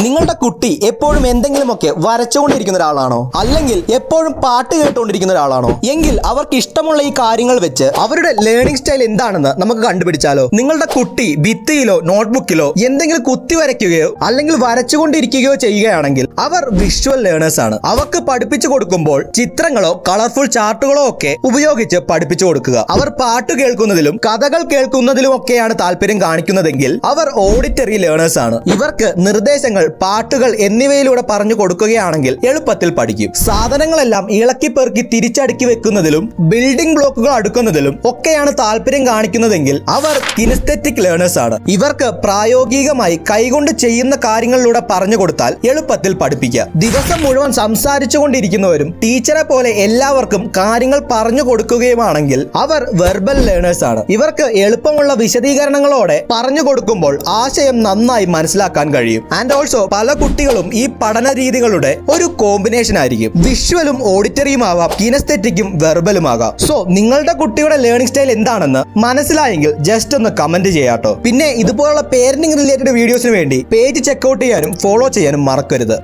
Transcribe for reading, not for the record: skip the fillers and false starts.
നിങ്ങളുടെ കുട്ടി എപ്പോഴും എന്തെങ്കിലുമൊക്കെ വരച്ചുകൊണ്ടിരിക്കുന്ന ഒരാളാണോ, അല്ലെങ്കിൽ എപ്പോഴും പാട്ട് കേട്ടുകൊണ്ടിരിക്കുന്ന ഒരാളാണോ? എങ്കിൽ അവർക്ക് ഇഷ്ടമുള്ള ഈ കാര്യങ്ങൾ വെച്ച് അവരുടെ ലേണിംഗ് സ്റ്റൈൽ എന്താണെന്ന് നമുക്ക് കണ്ടുപിടിച്ചാലോ? നിങ്ങളുടെ കുട്ടി ഭിത്തിയിലോ നോട്ട്ബുക്കിലോ എന്തെങ്കിലും കുത്തി വരയ്ക്കുകയോ അല്ലെങ്കിൽ വരച്ചുകൊണ്ടിരിക്കുകയോ ചെയ്യുകയാണെങ്കിൽ അവർ വിഷ്വൽ ലേണേഴ്സ് ആണ്. അവർക്ക് പഠിപ്പിച്ചു കൊടുക്കുമ്പോൾ ചിത്രങ്ങളോ കളർഫുൾ ചാർട്ടുകളോ ഒക്കെ ഉപയോഗിച്ച് പഠിപ്പിച്ചു കൊടുക്കുക. അവർ പാട്ട് കേൾക്കുന്നതിലും കഥകൾ കേൾക്കുന്നതിലും ഒക്കെയാണ് താല്പര്യം കാണിക്കുന്നതെങ്കിൽ അവർ ഓഡിറ്ററി ലേണേഴ്സ് ആണ്. ഇവർക്ക് നിർദ്ദേശങ്ങൾ, പാട്ടുകൾ എന്നിവയിലൂടെ പറഞ്ഞു കൊടുക്കുകയാണെങ്കിൽ എളുപ്പത്തിൽ പഠിക്കും. സാധനങ്ങളെല്ലാം ഇളക്കി പെറുക്കി തിരിച്ചടുക്കി വെക്കുന്നതിലും ബിൽഡിംഗ് ബ്ലോക്കുകൾ അടുക്കുന്നതിലും ഒക്കെയാണ് താല്പര്യം കാണിക്കുന്നതെങ്കിൽ അവർ കിനസ്തെറ്റിക് ലേണേഴ്സ് ആണ്. ഇവർക്ക് പ്രായോഗികമായി കൈകൊണ്ട് ചെയ്യുന്ന കാര്യങ്ങളിലൂടെ പറഞ്ഞു കൊടുത്താൽ എളുപ്പത്തിൽ പഠിപ്പിക്കാം. ദിവസം മുഴുവൻ സംസാരിച്ചു കൊണ്ടിരിക്കുന്നവരും ടീച്ചറെ പോലെ എല്ലാവർക്കും കാര്യങ്ങൾ പറഞ്ഞു കൊടുക്കുകയുമാണെങ്കിൽ അവർ വെർബൽ ലേണേഴ്സ് ആണ്. ഇവർക്ക് എളുപ്പമുള്ള വിശദീകരണങ്ങളോടെ പറഞ്ഞു കൊടുക്കുമ്പോൾ ആശയം നന്നായി മനസ്സിലാക്കാൻ കഴിയും. ആൻഡ് ഓൾസോ പല കുട്ടികളും ഈ പഠന രീതികളുടെ ഒരു കോമ്പിനേഷൻ ആയിരിക്കും. വിഷ്വലും ഓഡിറ്ററിയും ആവാം, കിനസ്തെറ്റിക്കും വെർബലും ആകാം. സോ നിങ്ങളുടെ കുട്ടിയുടെ ലേണിംഗ് സ്റ്റൈൽ എന്താണെന്ന് മനസ്സിലായെങ്കിൽ ജസ്റ്റ് ഒന്ന് കമന്റ് ചെയ്യാട്ടോ. പിന്നെ ഇതുപോലുള്ള പേരന്റിംഗ് റിലേറ്റഡ് വീഡിയോസിന് വേണ്ടി പേജ് ചെക്കൗട്ട് ചെയ്യാനും ഫോളോ ചെയ്യാനും മറക്കരുത്.